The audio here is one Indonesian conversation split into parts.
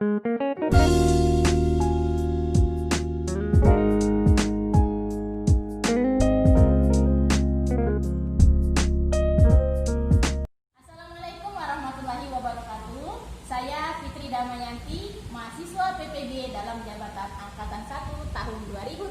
Assalamualaikum warahmatullahi wabarakatuh. Saya Fitri Damayanti, mahasiswa PPG dalam jabatan Angkatan 1 tahun 2020,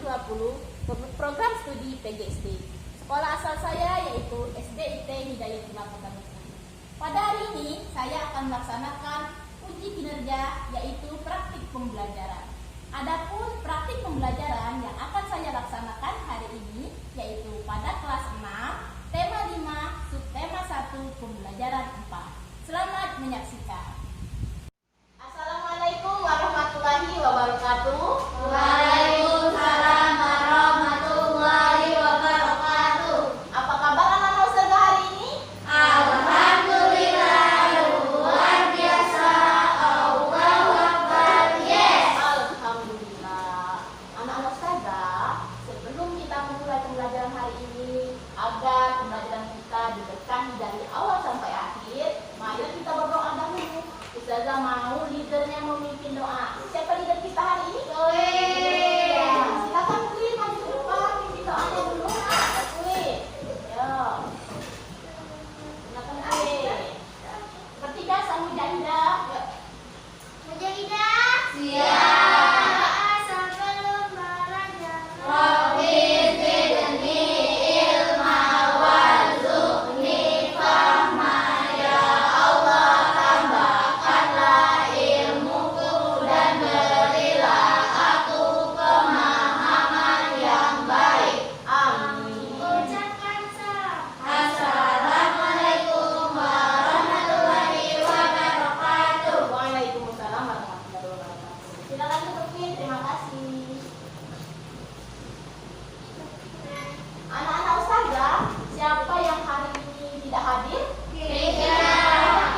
program studi PGSD. Sekolah asal saya yaitu SDIT Hidayatullah Kota Bekasi. Pada hari ini saya akan melaksanakan uji kinerja yaitu praktik pembelajaran. Adapun praktik pembelajaran yang akan saya laksanakan hari ini yaitu pada kelas 6, tema 5, subtema 1, pembelajaran 4. Selamat menyaksikan. Assalamualaikum warahmatullahi wabarakatuh. Waalaikumsalam warahmatullahi wabarakatuh. Apa kabar anak-anak ustazah hari ini? Alhamdulillah, luar biasa. Allahu Akbar. Yes. Alhamdulillah. Anak-anak ustazah, sebelum kita memulai pembelajaran hari ini, agar pembelajaran kita diberkahi dari awal sampai akhir, mari kita berdoa dahulu. Ustazah mau leadernya memimpin doa. Siapa leader kita hari ini? Ya, silakan Kulit maju ke depan, pimpin doanya dulu. Kulit. Yo. Silakan Kulit. Bertiga sama Mujahidah. Yuk. Mujahidah. Siap. Sebelum belajar. Rabbi zidni ilma warzuqni fahma ya Allah, tambahkanlah ilmuku dan berilah aku pemahaman yang baik. Amin. Ucapkan salam. Assalamualaikum warahmatullahi wabarakatuh. Waalaikumsalam warahmatullahi wabarakatuh. Silakan tutup Kulit. Terima kasih. Anak-anak ustazah, siapa yang hari ini tidak hadir? Keisha.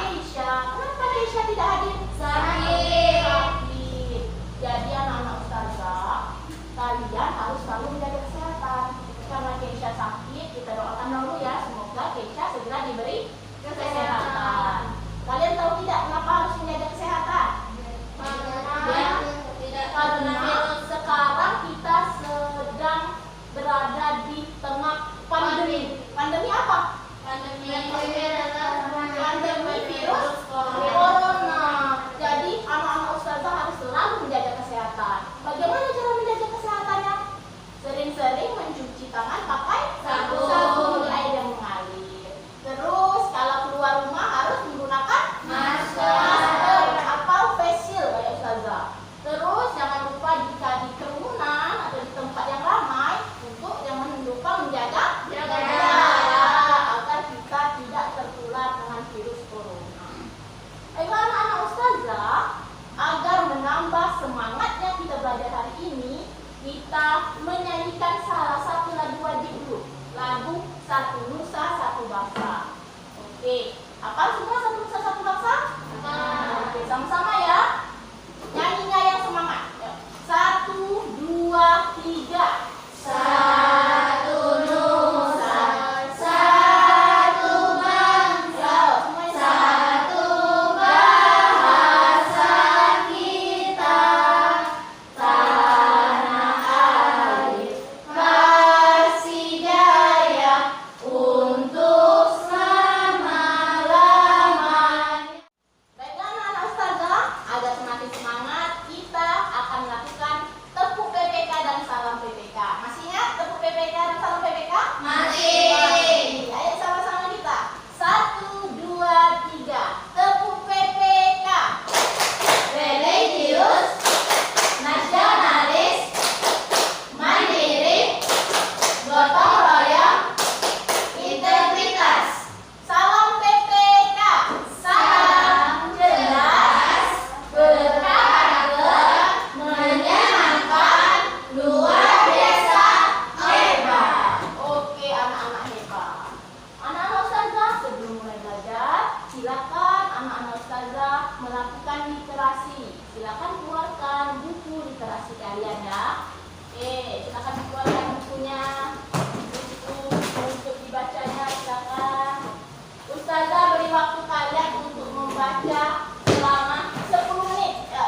Keisha. Kenapa Keisha tidak hadir? Sakit. Sakit. Jadi anak-anak ustazah, kalian harus selalu menjaga kesehatan. Karena Keisha sakit, kita doakan dulu ya, semoga Keisha segera diberi kesehatan. Kalian tahu tidak kenapa harus menjaga kesehatan? Karena sekarang kita sedang berada di tengah pandemi. Pandemi apa? Pandemi virus corona. Jadi anak-anak ustazah harus selalu menjaga kesehatan. Bagaimana cara menjaga kesehatannya? Sering-sering mencuci tangan pakai sabun air yang mengalir. Terus kalau keluar rumah harus menggunakan masker atau face shield kayak ustazah. Terus jangan lupa jika di kerumunan atau di tempat yang ramai untuk jangan lupa menjaga jarak agar kita tidak tertular dengan virus corona. Ayo anak-anak ustazah, agar menambah semangatnya kita belajar hari ini, kita menyanyikan salah satu lagu wajib dulu. Lagu Satu Nusa Satu Bangsa. Oke, apa semua Satu Nusa Satu Bangsa? Oke, sama-sama ya. Nyanyinya yang semangat. Yuk. 1, 2, 3. Satu nusa, satu bangsa, satu bahasa kita, tanah air kasih jaya untuk selama-lamanya. Baiklah anak-anak ustazah, agar semakin semangat kita akan melakukan tepuk PPK dan salam PPK. Masih ingat tepuk PPK dan salam PPK? Masih. Ayo sama-sama kita. 1, 2, 3. Tepuk PPK. Religius, nasionalis, mandiri, gotong royong, integritas. Salam PPK. Salam jelas, berkarakter, menyenangkan, luar biasa, hebat. Oke, anak-anak hebat. Anak-anak ustazah, sebelum mulai belajar, silakan anak-anak ustazah melakukan literasi. Silakan keluarkan buku literasi kalian ya. Silakan keluarkan bukunya. Buku untuk dibacanya silakan. Ustazah beri waktu kalian untuk membaca selama 10 menit. Ya,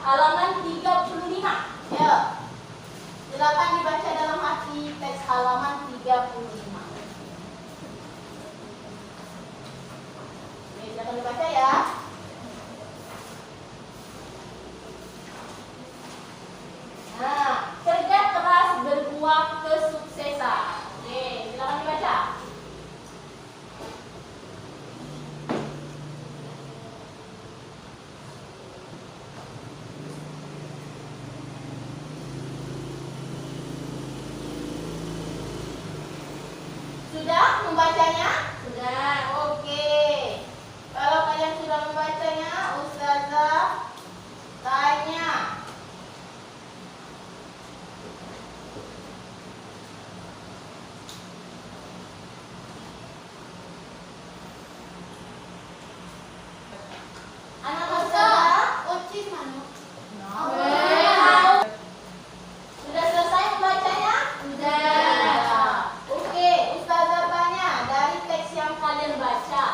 halaman 35. Ya. Silakan dibaca dalam hati teks halaman 35. Oke, silakan dibaca ya. Nah, kerja keras berbuah kesuksesan. Oke, silakan dibaca. Sudah membacanya? Sudah. Oke. Kalau kalian sudah membacanya, Ustazah tanya. Anak Ustazah, Uci mana? sudah selesai membacanya? Sudah. Oke, Ustazah tanya, dari teks yang kalian baca,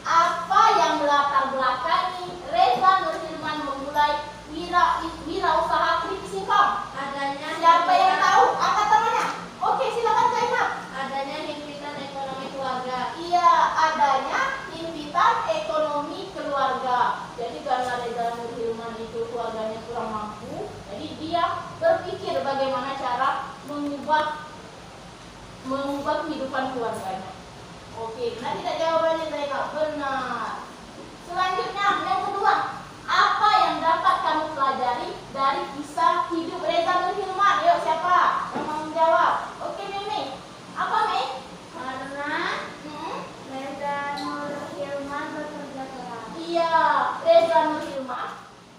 apa yang melatar belakangi Reza Nurhilman memulai wirausaha keripik singkong? Adanya Siapa yang tahu? Angkat tangannya. Oke, silakan Zainab. Adanya himpitan ekonomi keluarga. Iya, adanya himpitan ekonomi keluarga. Jadi karena Reza Nurhilman itu keluarganya kurang mampu, jadi dia berpikir bagaimana cara mengubah kehidupan keluarganya. Oke, benar tidak jawabannya Zainab? Benar. Selanjutnya, yang kedua, apa yang dapat kamu pelajari dari kisah hidup Reza Nurhilman? Yuk, siapa yang mau menjawab? Oke, Mimi. Apa, Mi? Karena Reza Nurhilman bekerja keras. Iya, Reza Nurhilman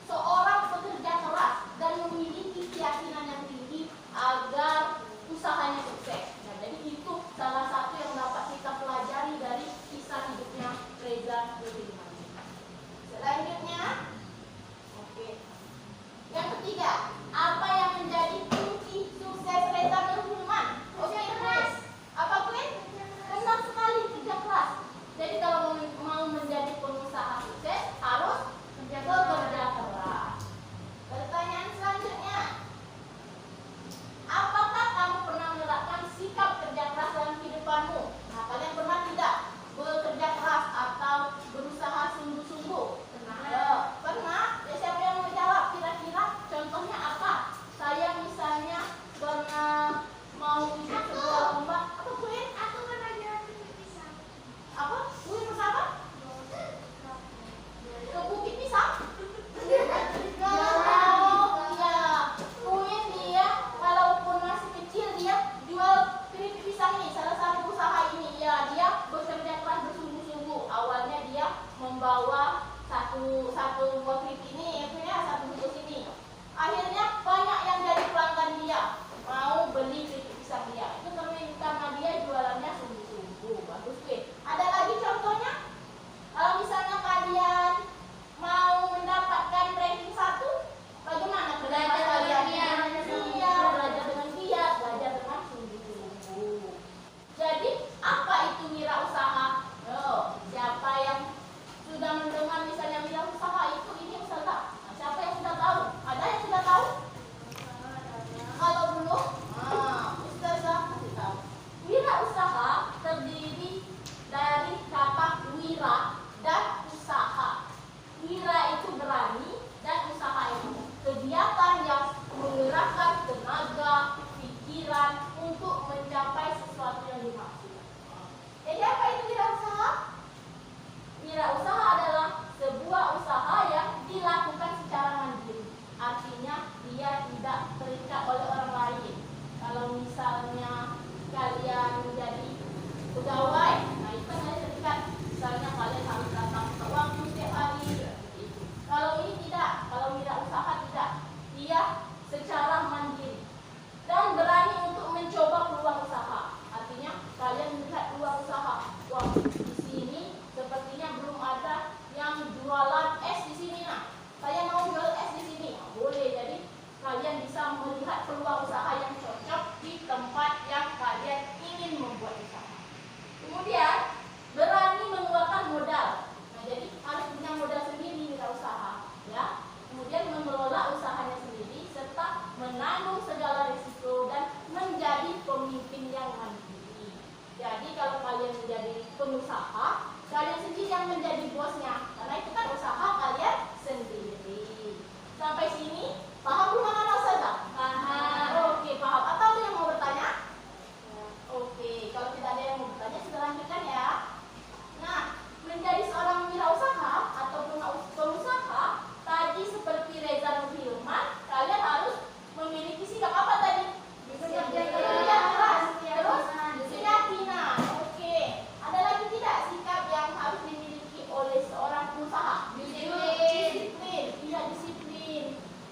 seorang pekerja keras dan memiliki keyakinan yang tinggi agar usahanya sukses. Nah, jadi itu salah satu yang dapat kita pelajari dari kisah hidupnya Reza Nurhilman. Selanjutnya, oke. Yang ketiga,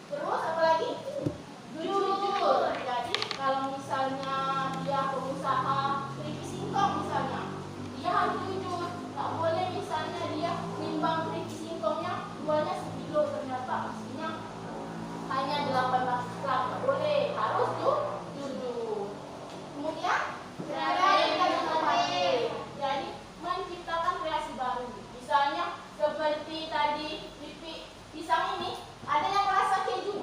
Terus apa lagi? Jujur. Jadi kalau misalnya dia pengusaha keripik singkong misalnya, dia harus jujur. Nggak boleh misalnya dia nimbang keripik singkongnya jualnya 1 kilo, ternyata aslinya hanya 18 gram. Nggak boleh, harus jujur. Kemudian kreatif. Jadi menciptakan kreasi baru. Misalnya seperti tadi keripik pisang ini, ada yang rasa keju,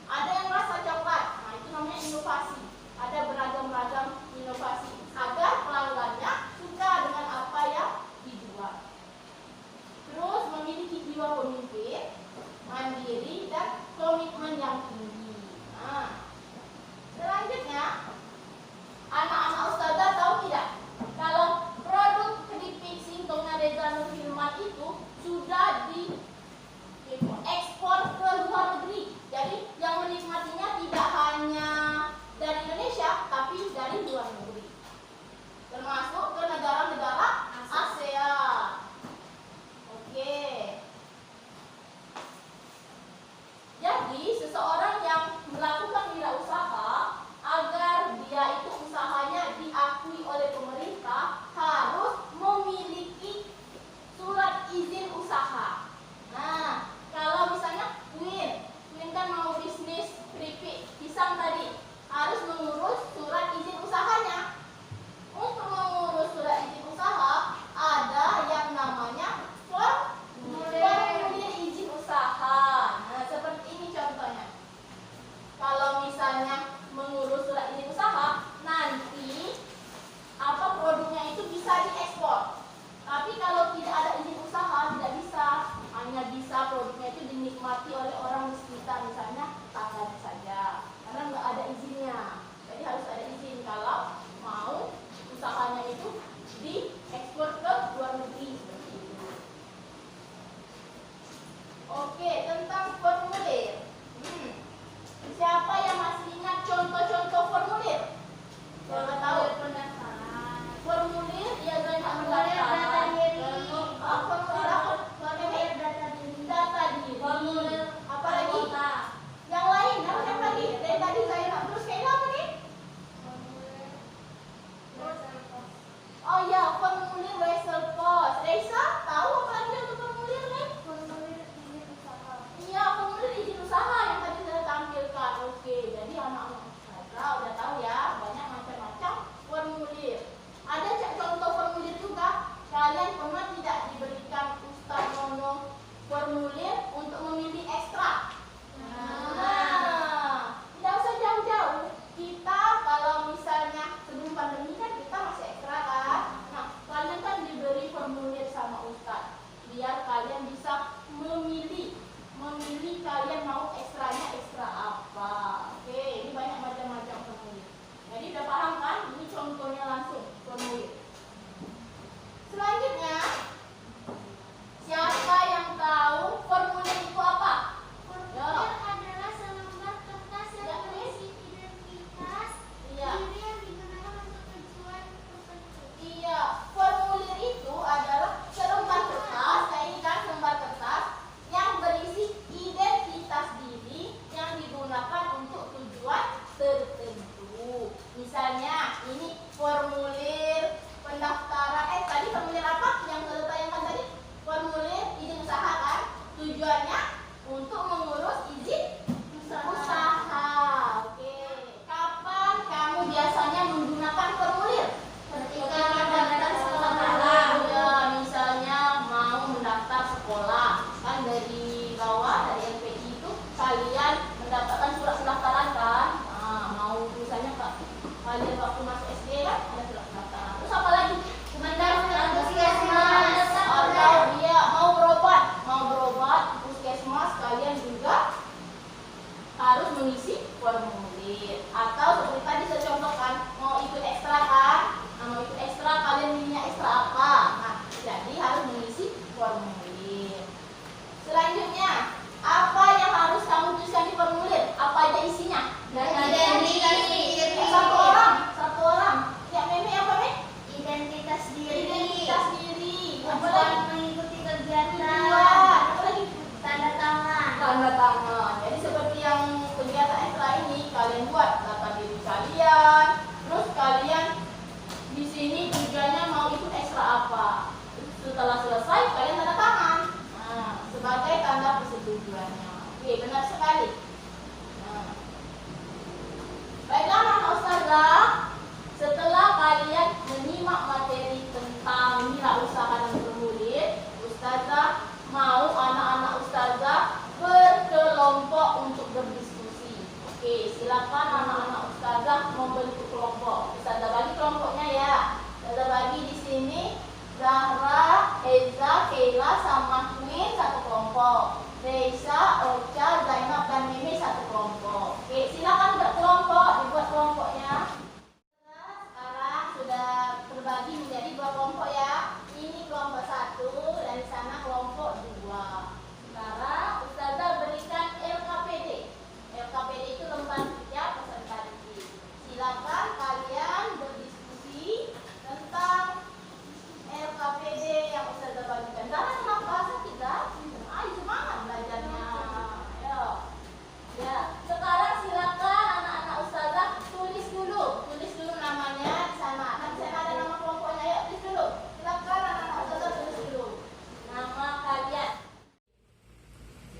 ada yang rasa coklat. Nah, itu namanya inovasi. Ada beragam-ragam inovasi agar pelanggannya suka dengan apa yang dijual. Terus memiliki jiwa pemimpin, mandiri dan komitmen yang tinggi. Nah, selanjutnya anak-anak ustazah tahu tidak kalau produk keripik singkongnya Reza Nur Hilman itu sudah diekspor ke luar negeri. Jadi yang menikmatinya tidak hanya dari Indonesia, tapi dari luar negeri, termasuk ke negara-negara ASEAN. Oke. Jadi seseorang yang melakukan wirausaha, agar dia itu usahanya diakui oleh pemerintah, harus memiliki surat izin usaha. Nah, kalau misalnya Queen kan mau bisnis keripik pisang tadi, harus mengurus surat izin usahanya. Untuk mengurus surat izin usaha, ada yang namanya formulir izin usaha. Nah, seperti ini contohnya. Kalau misalnya mengurus surat izin usaha, nanti produknya itu bisa diekspor. Tapi kalau tidak ada izin usaha, tidak bisa. Hanya bisa produknya itu dinikmati oleh orang di sekitar, misalnya tangan saja, karena nggak ada izinnya. Jadi harus ada izin kalau mau usahanya itu diekspor ke luar negeri seperti itu. Oke, tentang formulir. Siapa yang masih ingat contoh-contoh formulir? Siapa tahu? Formulir ya formulir data diri. Formulir apa? Formulir data diri. Data diri. Formulir apa lagi? Yang lain, yang lagi? Dari tadi saya terus kayak apa nih? Oh ya, formulir wesel pos. Reisa tahu apa lagi untuk formulir nih? Formulir izin usaha. Iya, formulir izin usaha yang tadi saya tampilkan. Oke, jadi anak-anak udah tahu ya, banyak macam-macam formulir. Ada contoh formulir juga. Kalian pernah tidak diberikan Ustaz Nono formulir untuk memilih ekstrak? Nah, tidak usah jauh-jauh. Kita kalau misalnya sebelum pandemi kan kita masih ekstra kan. Nah, kalian kan diberi formulir sama Ustaz, biar kalian bisa memilih kalian mau ekstranya ekstra apa. Oke, ini banyak macam-macam formulir. Jadi udah paham kan? Ini contohnya langsung formulir. Selanjutnya, siapa yang tahu formulir itu apa? Formulir adalah selembar kertas yang berisi identitas diri yang digunakan untuk tujuan tertentu. Iya, formulir itu adalah selembar kertas, ini kan selembar kertas yang berisi identitas diri yang digunakan untuk tujuan tertentu. Misalnya, ini formulir pendaftaran. Tadi formulir apa yang saya tayangkan tadi? Formulir izin usaha kan? Tujuannya untuk mengurus izin usaha. Oke. Kapan kamu biasanya menggunakan formulir? Ketika mendaftar sekolah. Ya, misalnya mau mendaftar sekolah, kan dari bawah dari LPI itu kalian mendapatkan surat pendaftaran kan? Nah, mau misalnya kalian waktu masuk SD kan ada surat pendaftaran. Terus apa lagi? Mendaftar puskesmas. Atau dia mau berobat puskesmas, kalian juga harus mengisi formulir. Atau seperti tadi saya contohkan, mau ikut ekstra kan? Nah, mau ikut ekstra, kalian milihnya ekstra apa? Nah, jadi harus mengisi formulir. Selanjutnya, apa yang harus kamu tuliskan di formulir? Apa aja isinya? Identitas diri. Satu orang. Ya, Meme apa, Meme? Identitas diri. Identitas diri. Apa Tujuan lagi? mengikuti kegiatan. Tujuan. Apa lagi? Tanda tangan. Tanda tangan. Jadi seperti yang ini kalian buat data diri kalian. Terus kalian di sini tujuannya mau ikut ekstra apa. Setelah selesai kalian tanda tangan. Nah, sebagai tanda persetujuannya. Oke, benar sekali. Nah. Baiklah anak ustazah, setelah kalian menyimak materi tentang wirausaha dan bermurid, ustazah mau anak-anak ustazah berkelompok untuk berdiskusi. Oke, silakan anak-anak ustazah membentuk kelompok. Ustazah bagi kelompoknya ya. Ustazah bagi di sini Zahra, Eza, Keila sama Queen satu kelompok. Reisa, Ocha, Zainab dan Mimi satu kelompok. Oke, silakan berkelompok, dibuat kelompoknya. Sekarang sudah terbagi menjadi dua kelompok ya. Ini kelompok 1 dan di sana kelompok 2. Sekarang ustazah berikan LKPD. LKPD itu lembar kerja peserta didik. Silakan kalian berdiskusi tentang LKPD yang ustazah bagikan. Jangan kenapa sakit dah. Ayo semangat belajarnya. Ayo. Ya, sekarang silakan anak-anak ustazah tulis dulu namanya di sana. Nanti sana ada nama kelompoknya. Yuk tulis dulu. Silakan anak-anak ustazah tulis dulu nama kalian.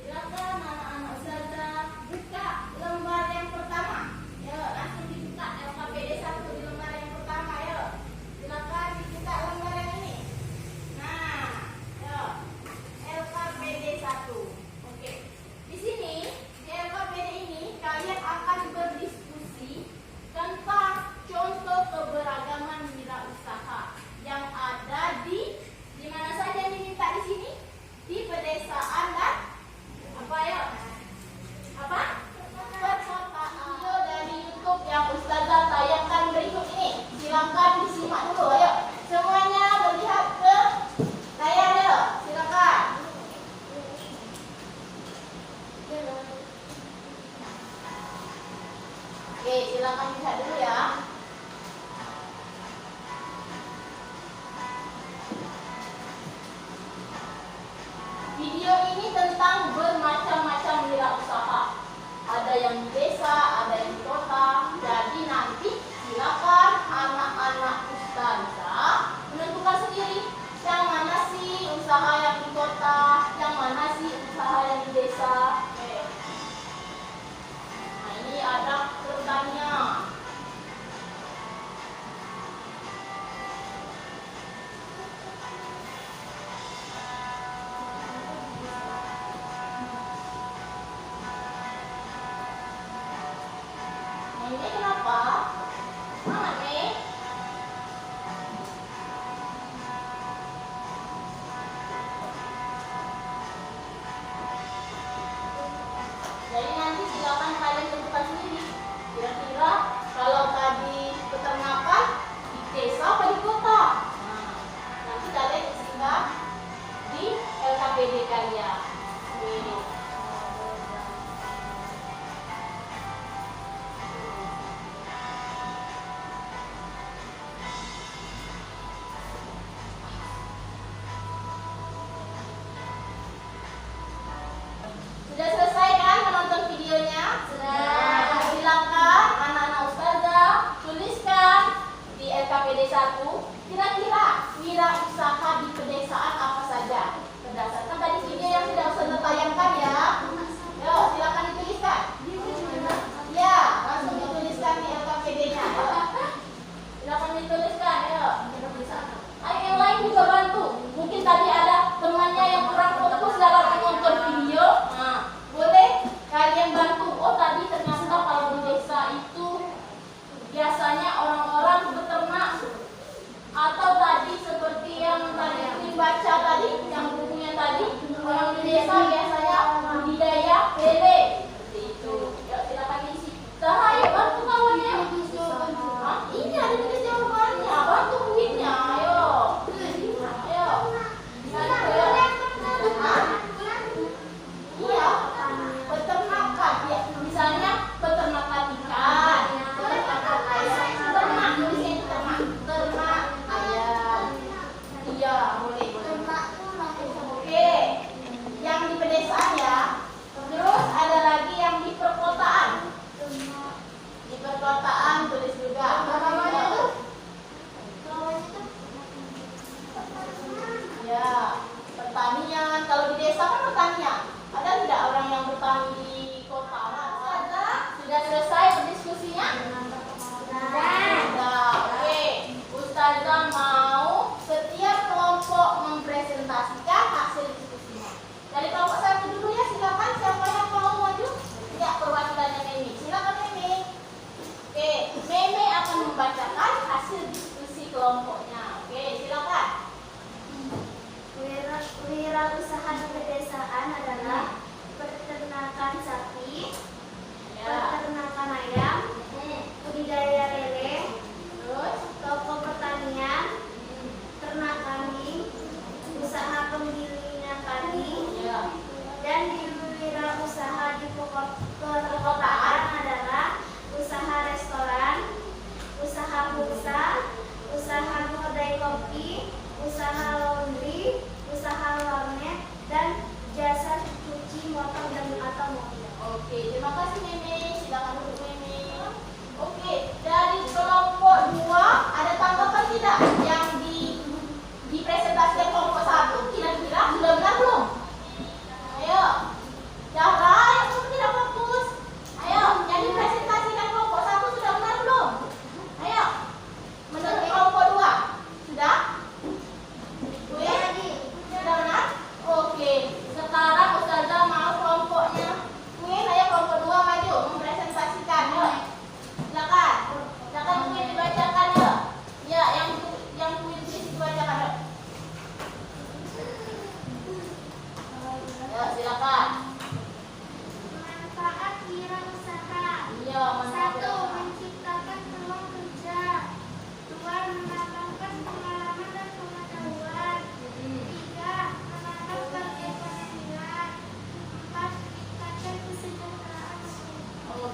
Silakan anak-anak ustazah buka lembar yang pertama. Yuk, langsung dibuka LKPD 1 di lembar yang pertama. Yuk, silakan dibuka lembar yang ini. Nah, yuk, LKPD 1. Oke. Di sini di LKPD ini kalian akan berdiskusi tentang contoh keberagaman wirausaha yang ada di mana saja yang diminta di sini? Di pedesaan dan apa ya? Apa? Perkotaan. Video dari YouTube yang ustazah tayangkan berikut ini. Silakan disimak dulu. Ayo, semuanya melihat ke layar ya. Silakan. Oke, silakan lihat dulu ya. Video ini tentang bermacam-macam wirausaha. Ada yang di desa, ada yang di kota. Jadi nanti silakan anak-anak ustazah menentukan sendiri yang mana sih usaha yang di kota, yang mana sih usaha yang di desa. Oke. Nah, ini ada kertasnya. Ini kenapa? Mana nih? Jadi nanti silakan kalian tentukan sendiri. Kira-kira kalau tadi peternakan di desa apa di kota? Nah, nanti kalian isikan di LKPD kalian. Oke.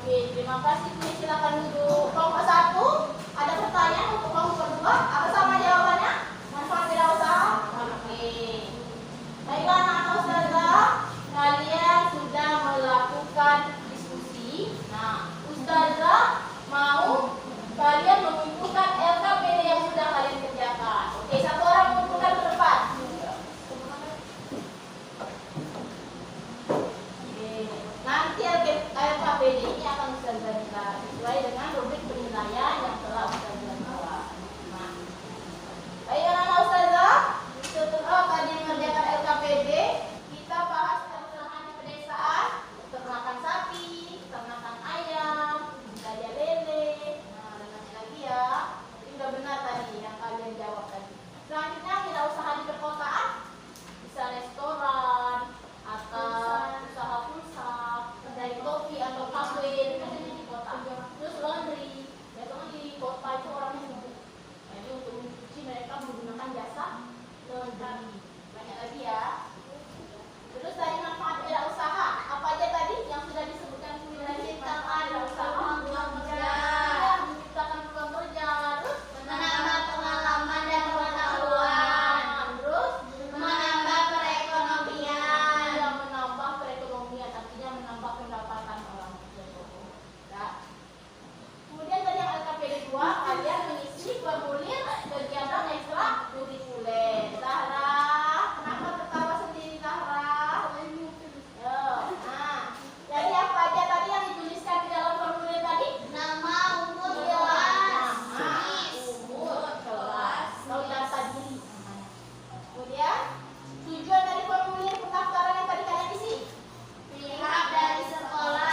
Oke, terima kasih. Silakan duduk. Kelompok 1, ada pertanyaan untuk kelompok 2. Apa sama jawabannya? Manfaat wirausaha? Oke. Baiklah anak-anak ustazah, kalian sudah melakukan diskusi. Nah, ustazah mau kalian mengumpulkan LKPD yang sudah kalian kerjakan. Oke, satu orang mengumpulkan ke depan. Oke, nanti LKPD ini akan ustazah minta sesuai dengan rubrik penilaian yang telah ustazah buat. Nah, baik anak-anak ustazah, setelah tadi mengerjakan LKPD, kita bahas peternakan di pedesaan, peternakan sapi, peternakan ayam, budidaya lele, nah dan lain lagi ya. Ini udah benar tadi yang kalian jawab tadi. Selanjutnya kita usaha di perkotaan, bisa restoran atau usaha pulsa, kedai kopi atau kafe, itu kan jadi di kota. Terus laundry, biasanya di kota itu orangnya sibuk. Jadi untuk mencuci mereka menggunakan jasa laundry. Banyak lagi ya. Terus tadi manfaat wirausaha, apa aja tadi yang sudah disebutkan Menciptakan wirausaha? peluang kerja. Ya, menciptakan peluang kerja. Terus Menambah pengalaman dan pengetahuan. Terus Menambah perekonomian. yang menambah perekonomian, artinya menambah pendapatan orang. Ya. Kemudian tadi yang LKPD 2, kalian mengisi formulir kegiatan ekstra kurikuler. Zahra, kenapa tertawa sendiri Zahra? Yo, nah, jadi apa aja tadi yang dituliskan di dalam formulir tadi? Nama, umur, Nama, kelas. umur, kelas, lalu data diri. Kemudian tujuan dari formulir pendaftaran yang tadi kalian isi? Pihak dari sekolah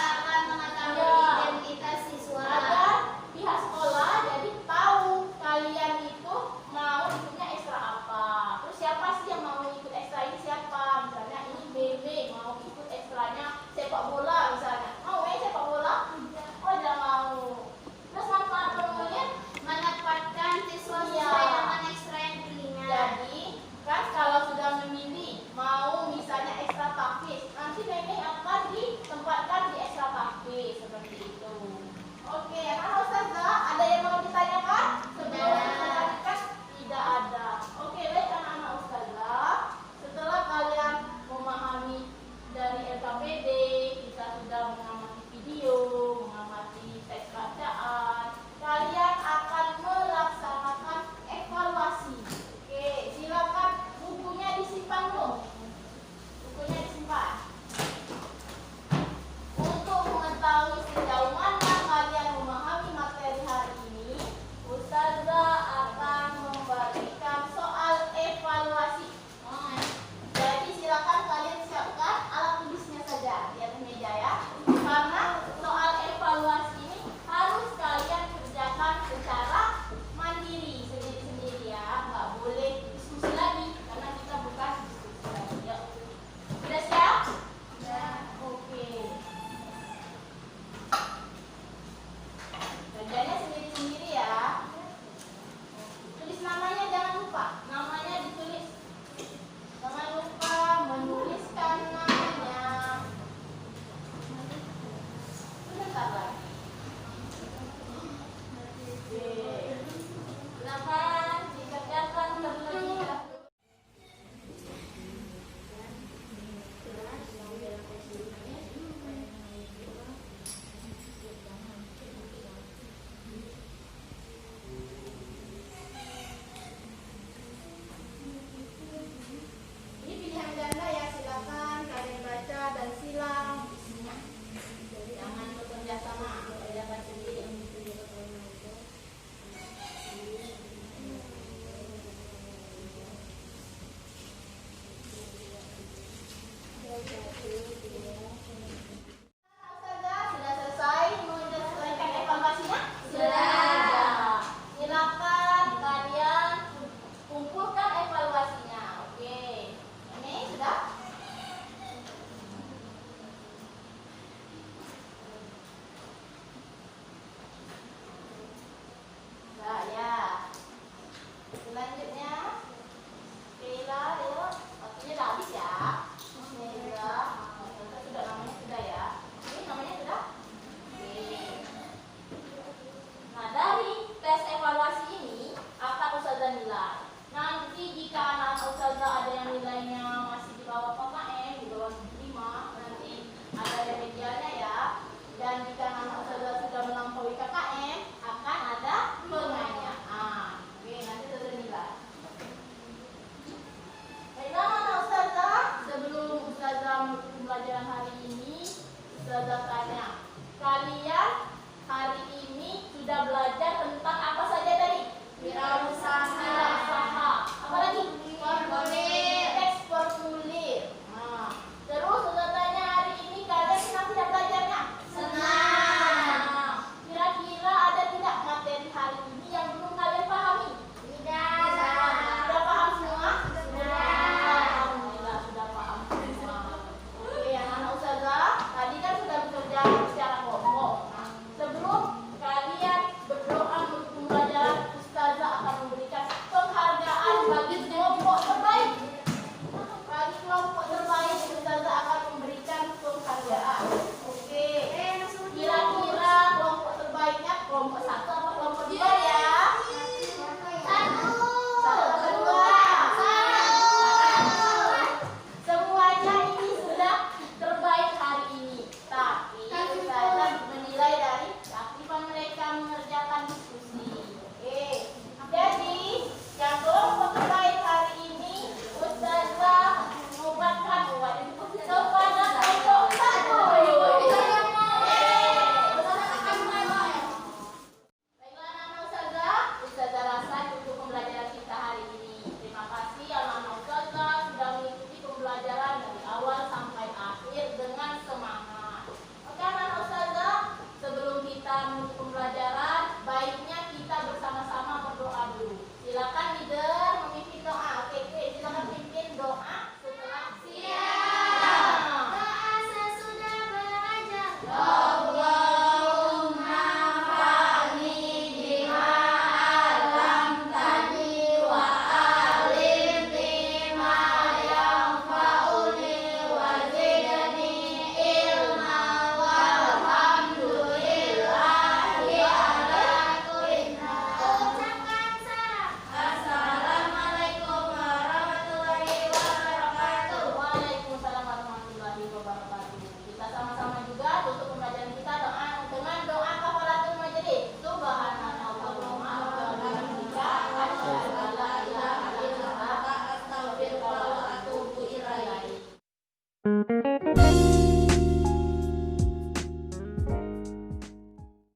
Ustazah tanya, kalian hari ini sudah belajar tentang apa saja tadi? Wirausaha. Apa lagi? Formulir. Teks formulir. Nah, terus Ustazah tanya, hari ini kalian senang tidak belajarnya? Senang. Kira-kira ada tidak materi hari ini yang belum kalian pahami? Sudah paham semua? Alhamdulillah sudah paham semua. Oke, anak-anak Ustazah, tadi kan sudah bekerja secara kelompok. Nah, sebelum kalian berdoa untuk pembelajaran, Ustazah akan memberikan penghargaan bagi kelompok terbaik. Bagi kelompok terbaik, Ustazah akan memberikan penghargaan. Oke. Kira-kira kelompok terbaiknya kelompok 1 atau kelompok 2 ya? Semuanya ini sudah terbaik hari ini. Tapi Ustazah menilai dari keaktifan mereka mengerjakan diskusi. Oke. Jadi yang kelompok terbaik hari ini Ustazah mengobatkan kepada kelompok 1. Baiklah anak-anak Ustazah, Ustazah rasa cukup pembelajaran kita hari ini. Terima kasih anak-anak Ustazah sudah mengikuti pembelajaran dari awal sampai akhir dengan semangat. Oke anak-anak Ustazah, sebelum kita menutup pembelajaran, baiknya kita bersama-sama berdoa dulu. Silakan leader memimpin doa. Oke, silakan pimpin doa setelah siap. Doa sesudah belajar.